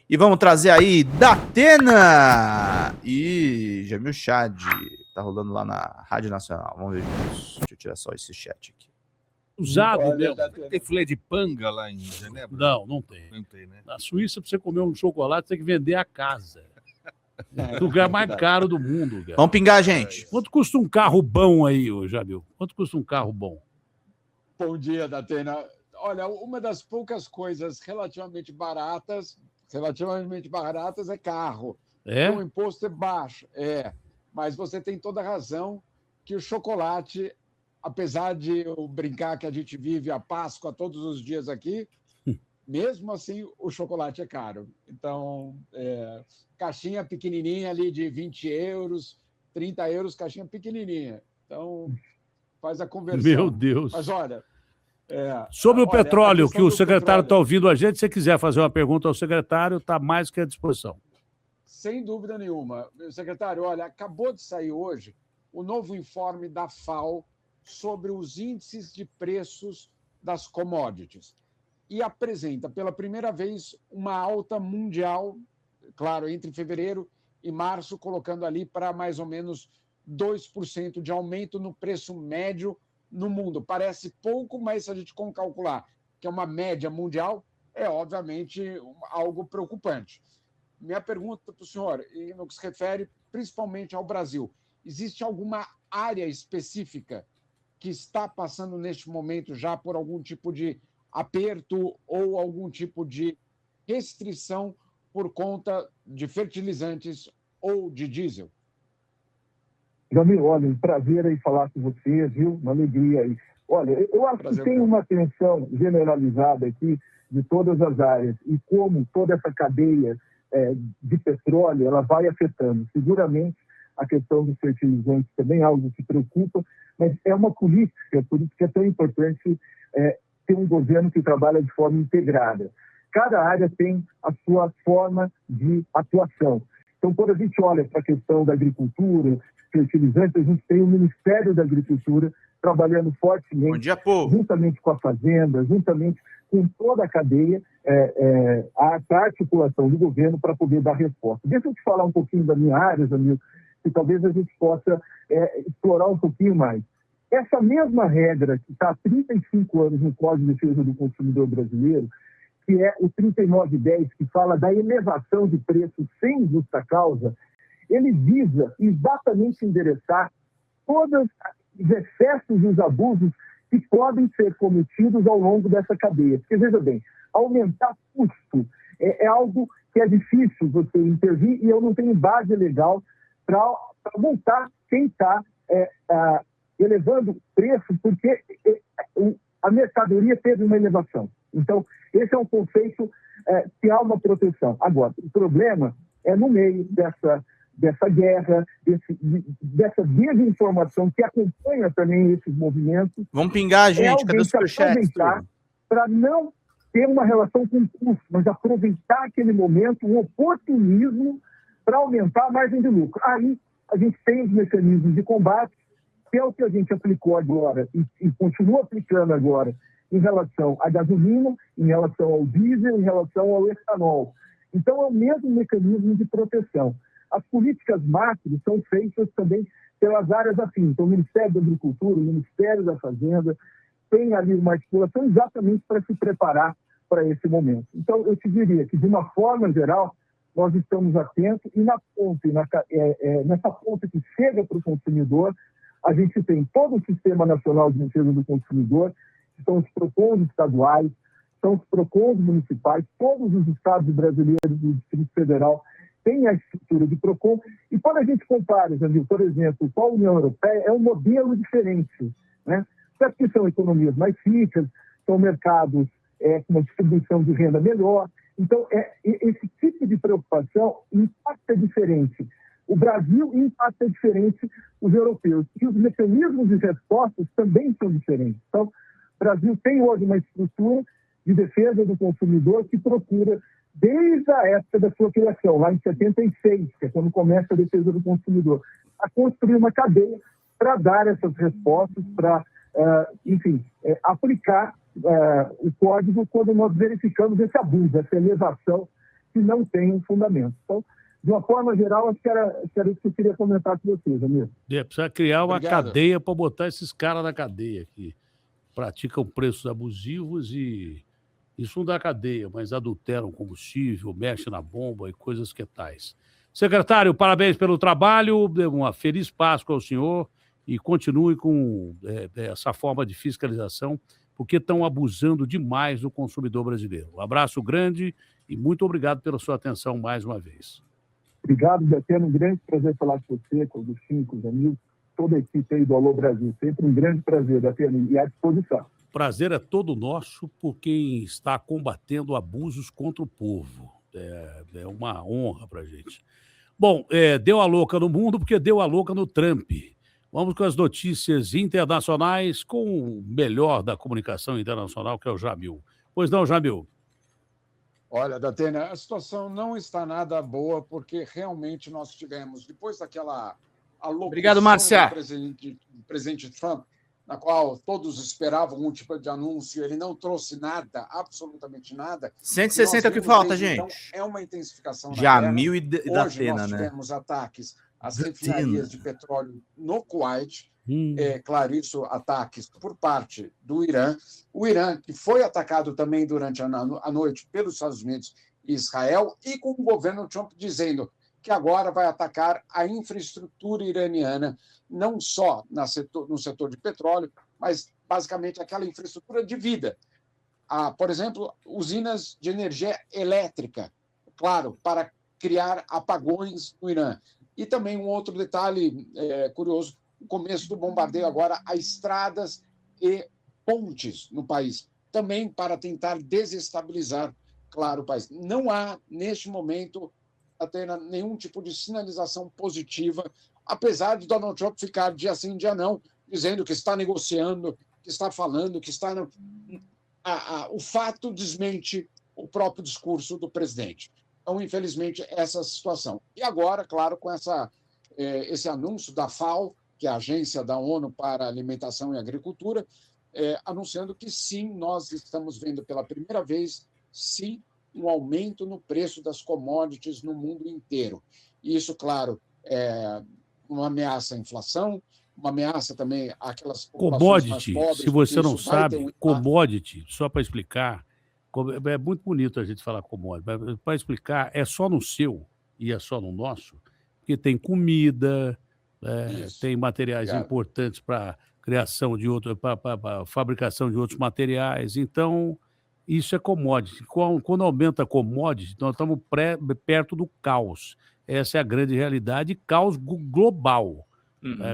E vamos trazer aí Datena e Jamil Chad. Tá rolando lá na Rádio Nacional. Vamos ver juntos. Deixa eu tirar só esse chat aqui. Usado mesmo. Tem filé de panga lá em Genebra? Não tem. Não tem, né? Na Suíça, pra você comer um chocolate, tem que vender a casa. É o lugar mais caro do mundo, cara. Vamos pingar, gente. Quanto custa um carro bom aí, ô Jamil? Quanto custa um carro bom? Bom dia, Datena. Olha, uma das poucas coisas relativamente baratas é carro. É? O imposto é baixo, mas você tem toda a razão que o chocolate, apesar de eu brincar que a gente vive a Páscoa todos os dias aqui, mesmo assim o chocolate é caro. Então, caixinha pequenininha ali de 20 euros, 30 euros, caixinha pequenininha. Então, faz a conversão. Meu Deus. Mas olha... Sobre o petróleo, que o secretário está petróleo, ouvindo a gente, se quiser fazer uma pergunta ao secretário, está mais que à disposição. sem dúvida nenhuma. Secretário, olha, acabou de sair hoje o novo informe da FAO sobre os índices de preços das commodities e apresenta pela primeira vez uma alta mundial, claro, entre fevereiro e março, colocando ali para mais ou menos 2% de aumento no preço médio no mundo. Parece pouco, mas se a gente calcular que é uma média mundial, é obviamente algo preocupante. Minha pergunta para o senhor, e no que se refere principalmente ao Brasil, existe alguma área específica que está passando neste momento já por algum tipo de aperto ou algum tipo de restrição por conta de fertilizantes ou de diesel? Jamil, olha, um prazer aí falar com você, viu? Uma alegria aí. Olha, eu acho que tem uma tensão generalizada aqui de todas as áreas e como toda essa cadeia de petróleo, ela vai afetando. Seguramente, a questão dos fertilizantes também é algo que preocupa, mas é uma política, por isso que é tão importante ter um governo que trabalha de forma integrada. Cada área tem a sua forma de atuação. Então, quando a gente olha para a questão da agricultura, fertilizantes, a gente tem o Ministério da Agricultura trabalhando fortemente, juntamente com a Fazenda, juntamente com toda a cadeia, a articulação do governo para poder dar resposta. Deixa eu te falar um pouquinho da minha área, Jamil, que talvez a gente possa explorar um pouquinho mais. Essa mesma regra que está há 35 anos no Código de Defesa do Consumidor Brasileiro, que é o 3910, que fala da elevação de preços sem justa causa, ele visa exatamente endereçar todos os excessos e os abusos que podem ser cometidos ao longo dessa cadeia. Porque, veja bem, aumentar custo é algo que é difícil você intervir e eu não tenho base legal para multar quem está elevando preços porque a mercadoria teve uma elevação. Então, esse é um conceito que há uma proteção. Agora, o problema é no meio dessa guerra, dessa desinformação que acompanha também esses movimentos. Vamos pingar, gente. Cadê o superchat? Para não ter uma relação com o custo, mas aproveitar aquele momento, um oportunismo para aumentar a margem de lucro. Aí a gente tem os mecanismos de combate, que é o que a gente aplicou agora e continua aplicando agora em relação à gasolina, em relação ao diesel, em relação ao etanol. Então, é o mesmo mecanismo de proteção. As políticas macro são feitas também pelas áreas afins. Então, o Ministério da Agricultura, o Ministério da Fazenda, tem ali uma articulação exatamente para se preparar para esse momento. Então, eu te diria que, de uma forma geral, nós estamos atentos e na ponta, nessa ponta que chega para o consumidor, a gente tem todo o Sistema Nacional de Defesa do Consumidor, que são os PROCONs estaduais, são os PROCONs municipais, todos os estados brasileiros do Distrito Federal têm a estrutura de PROCON. E quando a gente compara, Jamil, por exemplo, com a União Europeia, é um modelo diferente, né? Porque são economias mais ricas, são mercados com uma distribuição de renda melhor. Então, esse tipo de preocupação impacta diferente. O Brasil impacta diferente os europeus. E os mecanismos de respostas também são diferentes. Então, o Brasil tem hoje uma estrutura de defesa do consumidor que procura, desde a época da sua criação, lá em 76, que é quando começa a defesa do consumidor, a construir uma cadeia para dar essas respostas, para, aplicar o código quando nós verificamos esse abuso, essa elevação que não têm um fundamento. Então, de uma forma geral, acho que era isso que eu queria comentar com vocês, amigo. Precisa criar uma Obrigado. cadeia para botar esses caras na cadeia que praticam preços abusivos e isso não dá cadeia, mas adulteram combustível, mexem na bomba e coisas que tais. Secretário, parabéns pelo trabalho, uma feliz Páscoa ao senhor e continue com essa forma de fiscalização, porque estão abusando demais do consumidor brasileiro. Um abraço grande e muito obrigado pela sua atenção mais uma vez. Obrigado, Datena. Um grande prazer falar com você, com o Agostinho, com os amigos, toda a equipe aí do Alô Brasil. Sempre um grande prazer, Datena, e à disposição. Prazer é todo nosso por quem está combatendo abusos contra o povo. É uma honra para a gente. Bom, deu a louca no mundo porque deu a louca no Trump. Vamos com as notícias internacionais com o melhor da comunicação internacional, que é o Jamil. Pois não, Jamil? Olha, Datena, a situação não está nada boa, porque realmente nós tivemos, depois daquela alocução Obrigado, Márcia. do presidente Trump, na qual todos esperavam um tipo de anúncio, ele não trouxe nada, absolutamente nada. 160 é o que Nós falta, vimos desde gente. Então, é uma intensificação na Jamil e guerra. Hoje Datena, nós né? tivemos ataques às Datena. refinarias de petróleo no Kuwait, claro, isso, ataques por parte do Irã. O Irã, que foi atacado também durante a noite pelos Estados Unidos e Israel, e com o governo Trump dizendo que agora vai atacar a infraestrutura iraniana, não só no setor de petróleo, mas basicamente aquela infraestrutura de vida. Por exemplo, usinas de energia elétrica, claro, para criar apagões no Irã. E também um outro detalhe curioso, o começo do bombardeio agora a estradas e pontes no país, também para tentar desestabilizar, claro, o país. Não há, neste momento, até nenhum tipo de sinalização positiva, apesar de Donald Trump ficar dia sim, dia não, dizendo que está negociando, que está falando, que está... O fato desmente o próprio discurso do presidente. Então, infelizmente, essa situação. E agora, claro, com esse anúncio da FAO, que é a Agência da ONU para Alimentação e Agricultura, anunciando que sim, nós estamos vendo pela primeira vez, sim, um aumento no preço das commodities no mundo inteiro. E isso, claro, é uma ameaça à inflação, uma ameaça também àquelas populações mais Commodity, pobres. se você não isso vai ter sabe, commodity, só para explicar, é muito bonito a gente falar commodity, mas para explicar, é só no seu e é só no nosso, porque tem comida, tem materiais importantes para criação de outro, para fabricação de outros materiais. Então, isso é commodity. Quando aumenta a commodity, nós estamos perto do caos. Essa é a grande realidade, caos global.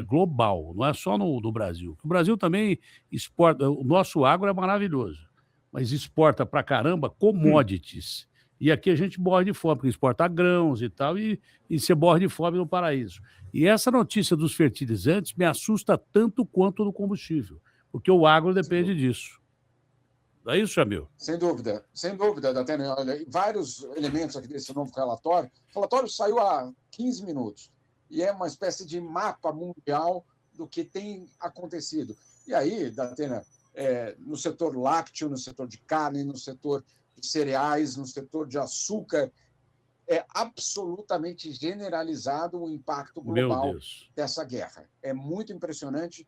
Global, não é só no Brasil. O Brasil também exporta, o nosso agro é maravilhoso, mas exporta pra caramba commodities. E aqui a gente morre de fome, porque exporta grãos e tal, e você morre de fome no paraíso. E essa notícia dos fertilizantes me assusta tanto quanto do combustível, porque o agro depende disso. Não é isso, Jamil? Sem dúvida, Datena. Olha, vários elementos aqui desse novo relatório. O relatório saiu há 15 minutos e é uma espécie de mapa mundial do que tem acontecido. E aí, Datena, no setor lácteo, no setor de carne, no setor de cereais, no setor de açúcar, é absolutamente generalizado o impacto global dessa guerra. É muito impressionante.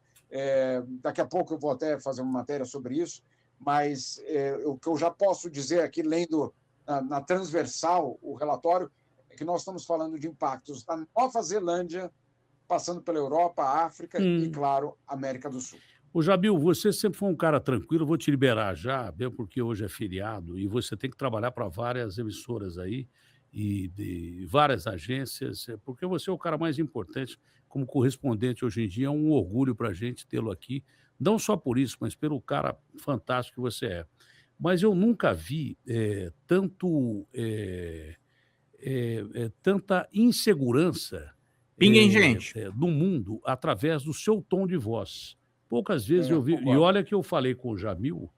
Daqui a pouco eu vou até fazer uma matéria sobre isso, mas o que eu já posso dizer aqui, lendo na transversal o relatório, é que nós estamos falando de impactos da Nova Zelândia, passando pela Europa, África e, claro, América do Sul. Ô, Jamil, você sempre foi um cara tranquilo, vou te liberar já, mesmo porque hoje é feriado, e você tem que trabalhar para várias emissoras aí, e de várias agências, porque você é o cara mais importante como correspondente hoje em dia, é um orgulho para a gente tê-lo aqui, não só por isso, mas pelo cara fantástico que você é. Mas eu nunca vi tanta insegurança no mundo através do seu tom de voz. Poucas vezes eu vi, e olha que eu falei com o Jamil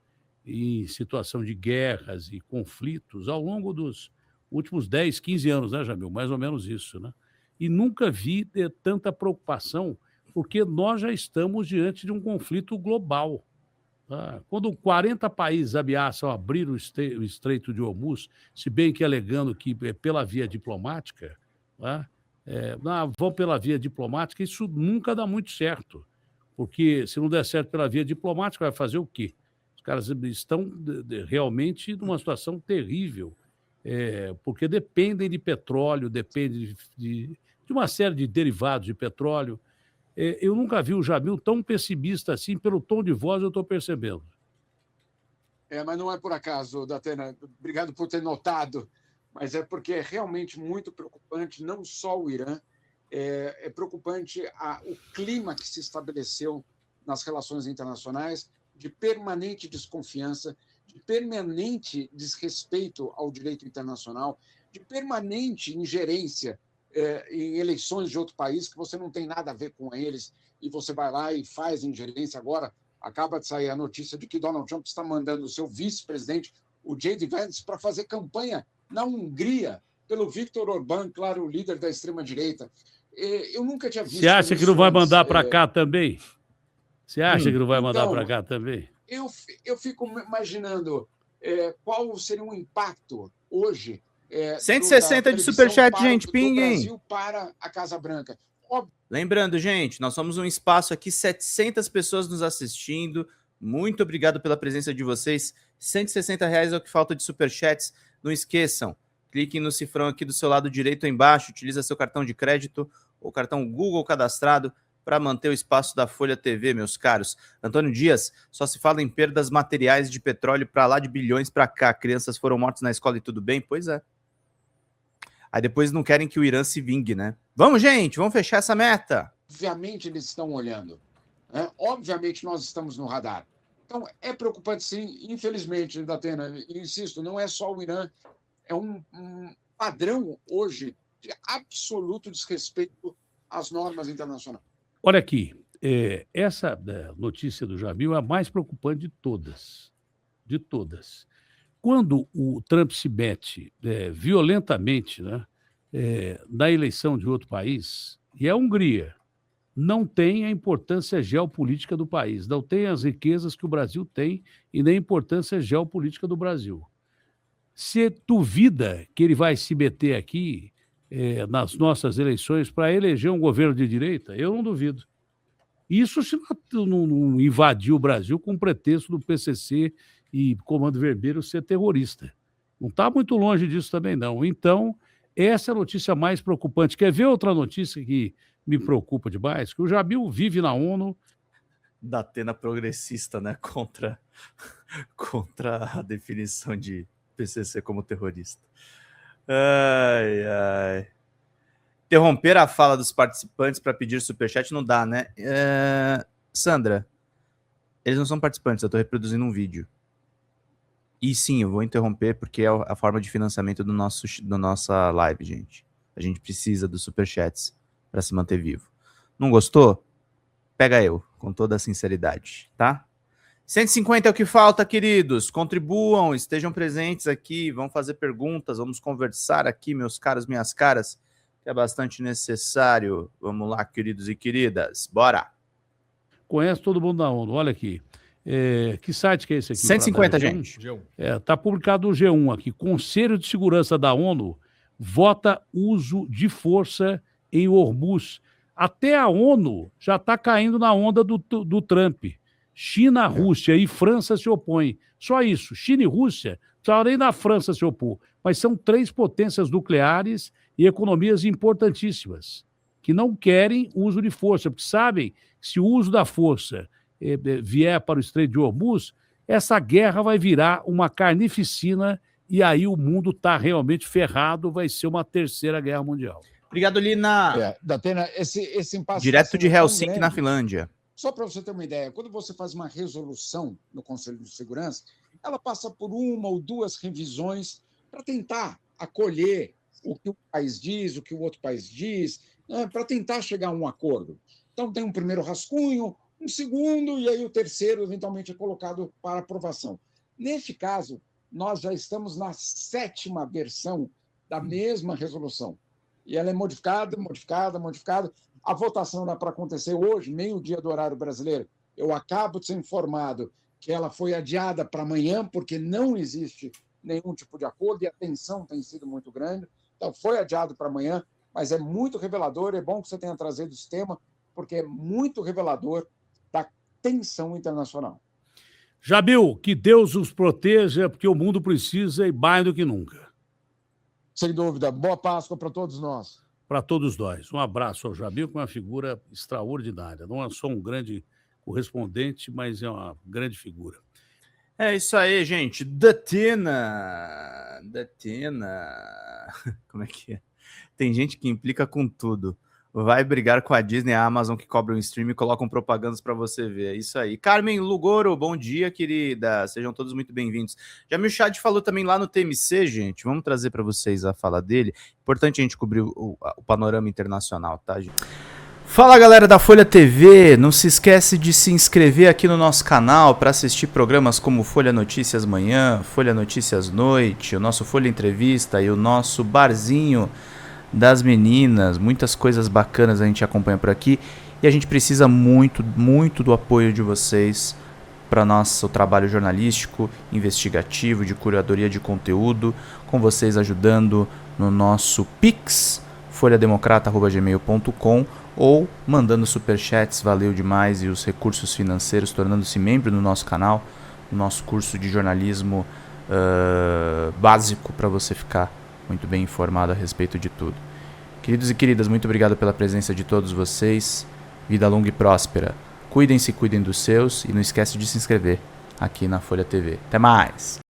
em situação de guerras e conflitos ao longo dos últimos 10, 15 anos, né, Jamil? Mais ou menos isso, né? E nunca vi tanta preocupação, porque nós já estamos diante de um conflito global. Tá? Quando 40 países ameaçam abrir o Estreito de Hormuz, se bem que alegando que é pela via diplomática, tá? Vão pela via diplomática, isso nunca dá muito certo, porque se não der certo pela via diplomática, vai fazer o quê? Os caras estão realmente numa situação terrível, porque dependem de petróleo, dependem de uma série de derivados de petróleo. Eu nunca vi o Jamil tão pessimista assim, pelo tom de voz eu estou percebendo. Mas não é por acaso, Datena. Obrigado por ter notado, mas é porque é realmente muito preocupante, não só o Irã, é preocupante o clima que se estabeleceu nas relações internacionais de permanente desconfiança, de permanente desrespeito ao direito internacional, de permanente ingerência em eleições de outro país que você não tem nada a ver com eles e você vai lá e faz ingerência. Agora, acaba de sair a notícia de que Donald Trump está mandando o seu vice-presidente, o J.D. Vance, para fazer campanha na Hungria pelo Viktor Orbán, claro, o líder da extrema-direita. Eu nunca tinha visto. Você acha que não vai mandar para cá também? Você acha que não vai mandar para cá também? Eu fico imaginando qual seria o impacto hoje 160 de superchat, gente, pinguem. Brasil para a Casa Branca. Lembrando, gente, nós somos um espaço aqui, 700 pessoas nos assistindo. Muito obrigado pela presença de vocês. R$160 é o que falta de superchats. Não esqueçam, cliquem no cifrão aqui do seu lado direito aí embaixo, utiliza seu cartão de crédito ou cartão Google cadastrado para manter o espaço da Folha TV, meus caros. Antônio Dias, só se fala em perdas materiais de petróleo para lá de bilhões para cá. Crianças foram mortas na escola e tudo bem? Pois é. Aí depois não querem que o Irã se vingue, né? Vamos, gente, vamos fechar essa meta. Obviamente eles estão olhando. Obviamente nós estamos no radar. Então é preocupante sim, infelizmente, Datena, insisto, não é só o Irã, é um padrão hoje de absoluto desrespeito às normas internacionais. Olha aqui, essa notícia do Jamil é a mais preocupante de todas. De todas. Quando o Trump se mete violentamente, né, na eleição de outro país, e a Hungria não tem a importância geopolítica do país, não tem as riquezas que o Brasil tem e nem a importância geopolítica do Brasil. Você duvida que ele vai se meter aqui nas nossas eleições para eleger um governo de direita? Eu não duvido. Isso se não invadir o Brasil com o pretexto do PCC e Comando Vermelho ser terrorista. Não está muito longe disso também, não. Então, essa é a notícia mais preocupante. Quer ver outra notícia que me preocupa demais? Que o Jamil vive na ONU. Datena progressista, né? Contra a definição de PCC como terrorista. Ai, ai. Interromper a fala dos participantes para pedir superchat não dá, né? Sandra, eles não são participantes, eu estou reproduzindo um vídeo. E sim, eu vou interromper porque é a forma de financiamento da nossa live, gente. A gente precisa dos superchats para se manter vivo. Não gostou? Pega eu, com toda a sinceridade, tá? 150 é o que falta, queridos. Contribuam, estejam presentes aqui, vão fazer perguntas, vamos conversar aqui, meus caros, minhas caras, que é bastante necessário. Vamos lá, queridos e queridas, bora! Conhece todo mundo da ONU, olha aqui. Que site que é esse aqui? 150, gente. Está publicado o G1 aqui. Conselho de Segurança da ONU vota uso de força em Hormuz. Até a ONU já está caindo na onda do Trump. China, Rússia e França se opõem. Só isso. China e Rússia, não precisava nem da França se opor. Mas são 3 potências nucleares e economias importantíssimas que não querem uso de força, porque sabem que se o uso da força vier para o Estreito de Hormuz, essa guerra vai virar uma carnificina e aí o mundo está realmente ferrado, vai ser uma 3ª guerra mundial. Obrigado, Lina. Datena, esse impasse direto de Helsinki, na Finlândia. Só para você ter uma ideia, quando você faz uma resolução no Conselho de Segurança, ela passa por 1 ou 2 revisões para tentar acolher o que o país diz, o que o outro país diz, para tentar chegar a um acordo. Então, tem um primeiro rascunho, um segundo, e aí o terceiro, eventualmente, é colocado para aprovação. Neste caso, nós já estamos na 7ª versão da mesma resolução. E ela é modificada. A votação dá para acontecer hoje, meio-dia do horário brasileiro. Eu acabo de ser informado que ela foi adiada para amanhã, porque não existe nenhum tipo de acordo e a tensão tem sido muito grande. Então, foi adiado para amanhã, mas é muito revelador. É bom que você tenha trazido esse tema, porque é muito revelador da tensão internacional. Jamil, que Deus os proteja, porque o mundo precisa e mais do que nunca. Sem dúvida. Boa Páscoa para todos nós. Para todos nós. Um abraço ao Jamil, que é uma figura extraordinária. Não é só um grande correspondente, mas é uma grande figura. É isso aí, gente. Datina. Como é que é? Tem gente que implica com tudo. Vai brigar com a Disney, a Amazon que cobra um stream e colocam propagandas para você ver. É isso aí. Carmen Lugoro, bom dia, querida. Sejam todos muito bem-vindos. Jamil Chad falou também lá no TMC, gente. Vamos trazer para vocês a fala dele. Importante a gente cobrir o panorama internacional, tá, gente? Fala, galera da Folha TV. Não se esquece de se inscrever aqui no nosso canal para assistir programas como Folha Notícias Manhã, Folha Notícias Noite, o nosso Folha Entrevista e o nosso Barzinho das Meninas. Muitas coisas bacanas a gente acompanha por aqui e a gente precisa muito, muito do apoio de vocês para nosso trabalho jornalístico, investigativo, de curadoria de conteúdo, com vocês ajudando no nosso Pix, folhademocrata@gmail.com, ou mandando superchats, valeu demais, e os recursos financeiros, tornando-se membro do nosso canal, no nosso curso de jornalismo básico, para você ficar muito bem informado a respeito de tudo. Queridos e queridas, muito obrigado pela presença de todos vocês. Vida longa e próspera. Cuidem-se, cuidem dos seus e não esquece de se inscrever aqui na Folha TV. Até mais!